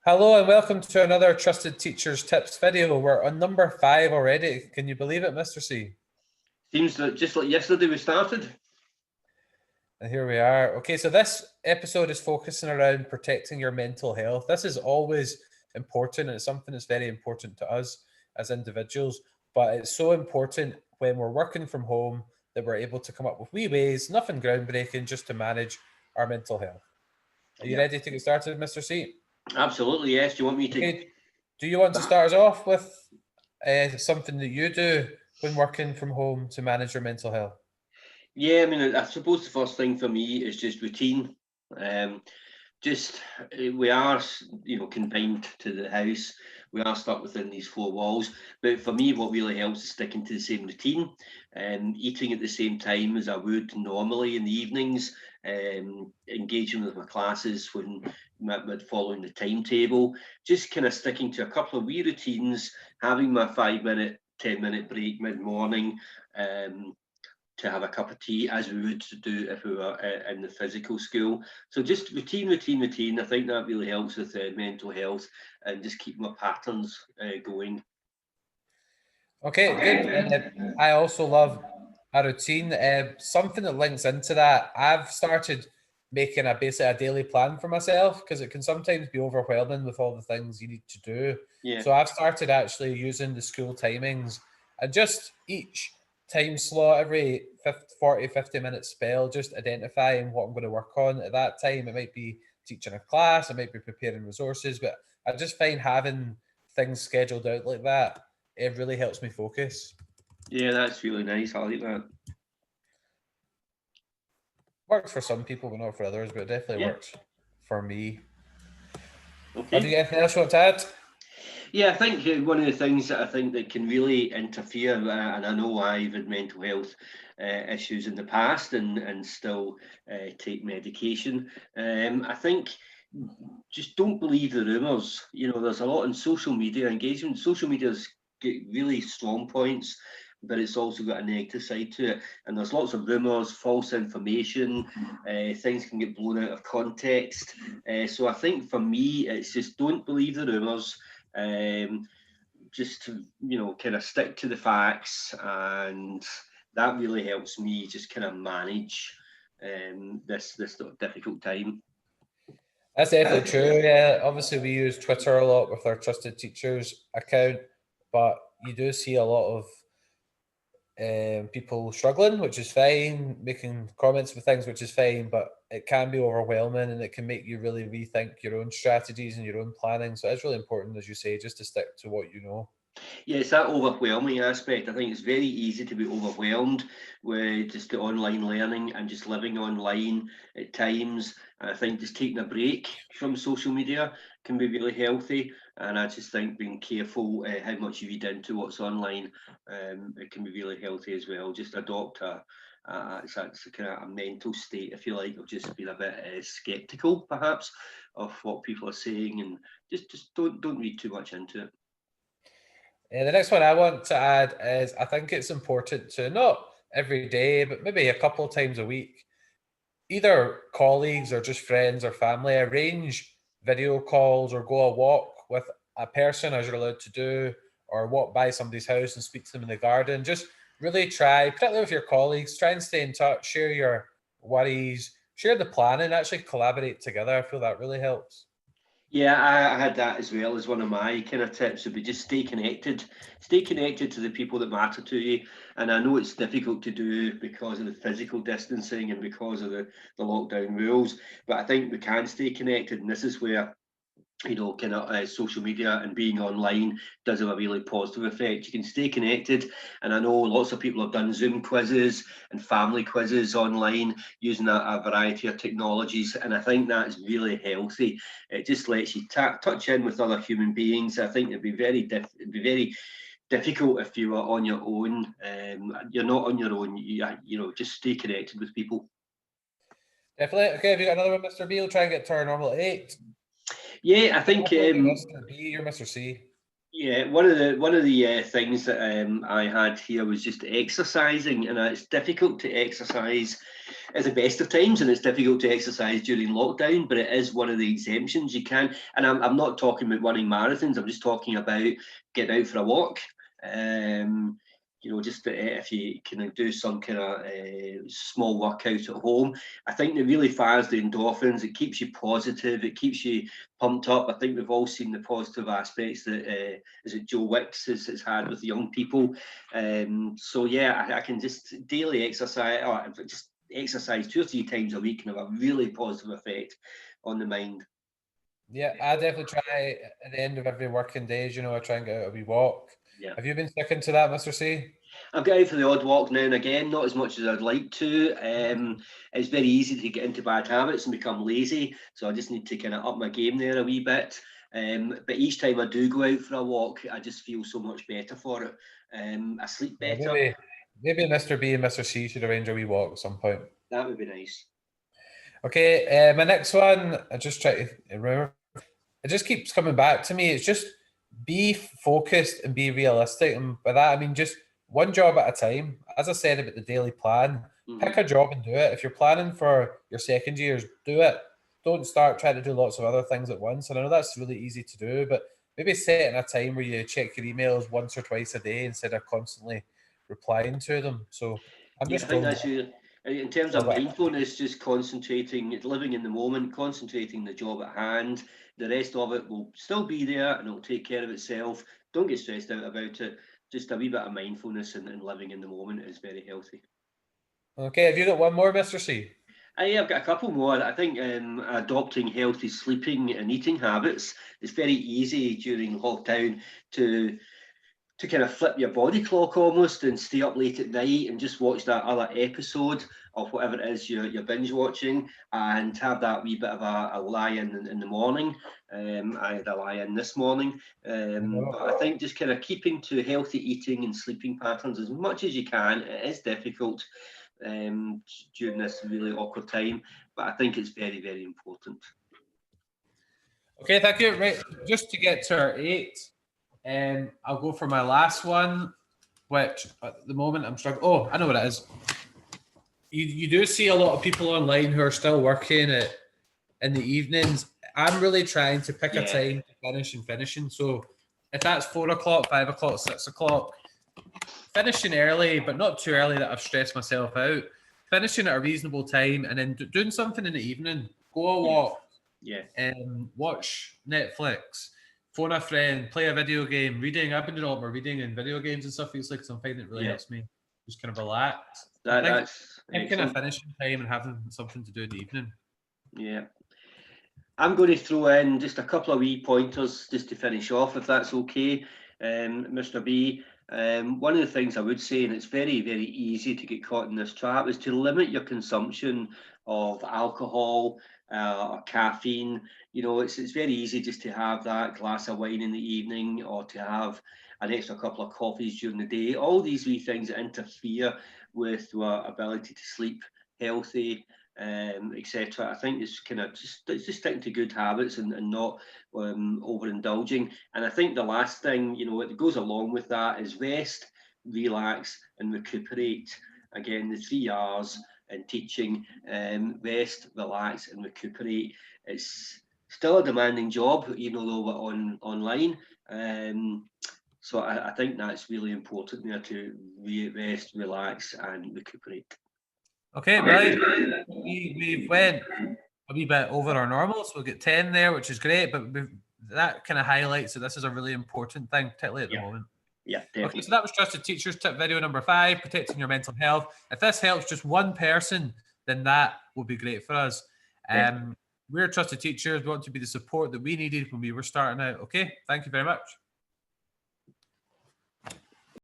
Hello and welcome to another Trusted Teachers Tips video. We're on number 5 already. Can you believe it, Mr. C? Seems that just like yesterday we started. And here we are. Okay, so this episode is focusing around protecting your mental health. This is always important, and it's something that's very important to us as individuals, but it's so important when we're working from home that we're able to come up with wee ways, nothing groundbreaking, just to manage our mental health. Are you ready to get started, Mr. C? Absolutely, yes. Do you want me to? Okay. Do you want to start us off with something that you do when working from home to manage your mental health? Yeah, I mean, I suppose the first thing for me is just routine. We are, confined to the house. We are stuck within these four walls. But for me, what really helps is sticking to the same routine and eating at the same time as I would normally in the evenings, engaging with my classes following the timetable, just kind of sticking to a couple of wee routines, having my 5 minute, 10-minute break mid-morning, to have a cup of tea as we would do if we were in the physical school. So just routine. I think that really helps with mental health and just keep my patterns going. Okay, good. I also love a routine. Something that links into that, I've started making basically a daily plan for myself because it can sometimes be overwhelming with all the things you need to do. Yeah. So I've started actually using the school timings and just each time slot, every 50 minute spell, just identifying what I'm going to work on at that time. It might be teaching a class, it might be preparing resources, but I just find having things scheduled out like that, it really helps me focus. Yeah, that's really nice. I like that. Works for some people, but not for others, but it definitely works for me. Okay. Have you got anything else you want to add? Yeah, I think one of the things that I think that can really interfere, and I know I've had mental health issues in the past and still take medication. I think just don't believe the rumours. There's a lot in social media engagement. Social media's got really strong points, but it's also got a negative side to it. And there's lots of rumours, false information, things can get blown out of context. So I think for me, it's just don't believe the rumours. Just to kind of stick to the facts, and that really helps me just kind of manage this sort of difficult time. That's definitely true. Yeah, obviously we use Twitter a lot with our Trusted Teachers account, but you do see a lot of people struggling, which is fine, making comments with things, which is fine, but it can be overwhelming and it can make you really rethink your own strategies and your own planning. So it's really important, as you say, just to stick to what you know. Yeah, it's that overwhelming aspect. I think it's very easy to be overwhelmed with just the online learning and just living online at times. And I think just taking a break from social media can be really healthy. And I just think being careful how much you read into what's online, it can be really healthy as well. Just adopt it's a kind of a mental state, if you like, of just being a bit skeptical, perhaps, of what people are saying, and just don't read too much into it. The next one I want to add is I think it's important to, not every day, but maybe a couple of times a week, either colleagues or just friends or family, arrange video calls or go a walk with a person, as you're allowed to do, or walk by somebody's house and speak to them in the garden. Just really try, particularly with your colleagues, try and stay in touch, share your worries, share the plan, and actually collaborate together. I feel that really helps. Yeah, I had that as well as one of my kind of tips would be just stay connected to the people that matter to you. And I know it's difficult to do because of the physical distancing and because of the lockdown rules, but I think we can stay connected. And this is where kind of social media and being online does have a really positive effect. You can stay connected, and I know lots of people have done Zoom quizzes and family quizzes online using a variety of technologies, and I think that's really healthy. It just lets you touch in with other human beings. I think it'd be very difficult if you were on your own. You're not on your own. Just stay connected with people. Definitely. Okay, have you got another one, Mr. B? We'll try and get to our normal 8. Yeah, I think Mr. B, you're Mr. C. Yeah, one of the things that I had here was just exercising, and it's difficult to exercise the best of times, and it's difficult to exercise during lockdown, but it is one of the exemptions. You can, and I'm not talking about running marathons. I'm just talking about getting out for a walk. Just if you can do some kind of small workout at home, I think it really fires the endorphins. It keeps you positive. It keeps you pumped up. I think we've all seen the positive aspects that is it Joe Wicks has had with young people. So yeah, I can just daily exercise, or just exercise 2 or 3 times a week, and have a really positive effect on the mind. Yeah, I definitely try at the end of every working day. I try and get out a wee walk. Yeah. Have you been sticking to that, Mr. C? I've got out for the odd walk now and again, not as much as I'd like to. It's very easy to get into bad habits and become lazy, so I just need to kind of up my game there a wee bit. But each time I do go out for a walk, I just feel so much better for it. I sleep better. Maybe Mr. B and Mr. C should arrange a wee walk at some point. That would be nice. Okay, my next one, I just try to remember. It just keeps coming back to me. It's just be focused and be realistic. And by that, I mean just one job at a time. As I said about the daily plan, pick a job and do it. If you're planning for your second years, do it. Don't start trying to do lots of other things at once. And I know that's really easy to do, but maybe set in a time where you check your emails once or twice a day instead of constantly replying to them. So I'm just I think that's in terms of mindfulness, just concentrating, living in the moment, concentrating the job at hand. The rest of it will still be there and it'll take care of itself. Don't get stressed out about it. Just a wee bit of mindfulness and living in the moment is very healthy. Okay, have you got one more, Mr. C? I've got a couple more. I think adopting healthy sleeping and eating habits is very easy during lockdown to kind of flip your body clock almost and stay up late at night and just watch that other episode of whatever it is you're binge watching, and have that wee bit of a lie-in in the morning. I had a lie-in this morning. But I think just kind of keeping to healthy eating and sleeping patterns as much as you can. It is difficult during this really awkward time, but I think it's very, very important. Okay, thank you. Right, just to get to our 8, I'll go for my last one, which at the moment I'm struggling. Oh, I know what it is. You do see a lot of people online who are still working in the evenings. I'm really trying to pick a time to finishing. So if that's 4 o'clock, 5 o'clock, 6 o'clock, finishing early, but not too early that I've stressed myself out. Finishing at a reasonable time and then doing something in the evening. Go a walk. Watch Netflix. Phone a friend, play a video game, reading. I've been doing a lot more reading and video games and stuff recently because I'm finding it really helps me just kind of relax. That's kind of finishing time and having something to do in the evening. Yeah. I'm going to throw in just a couple of wee pointers just to finish off, if that's okay, Mr. B. One of the things I would say, and it's very, very easy to get caught in this trap, is to limit your consumption of alcohol or caffeine. It's very easy just to have that glass of wine in the evening, or to have an extra couple of coffees during the day. All these wee things that interfere with our ability to sleep healthy, etc. I think it's kind of just sticking to good habits and not overindulging. And I think the last thing, it goes along with that is rest, relax, and recuperate. Again, the 3 R's in teaching: rest, relax, and recuperate. It's still a demanding job, even though we're online. So I think that's really important there, to rest, relax, and recuperate. Okay, right. We went a wee bit over our normal, so we'll get 10 there, which is great, but that kind of highlights that this is a really important thing, particularly at the moment. Yeah, definitely. Okay, so that was Trusted Teachers tip video number 5, protecting your mental health. If this helps just one person, then that will be great for us. We're Trusted Teachers. We want to be the support that we needed when we were starting out. Okay, thank you very much.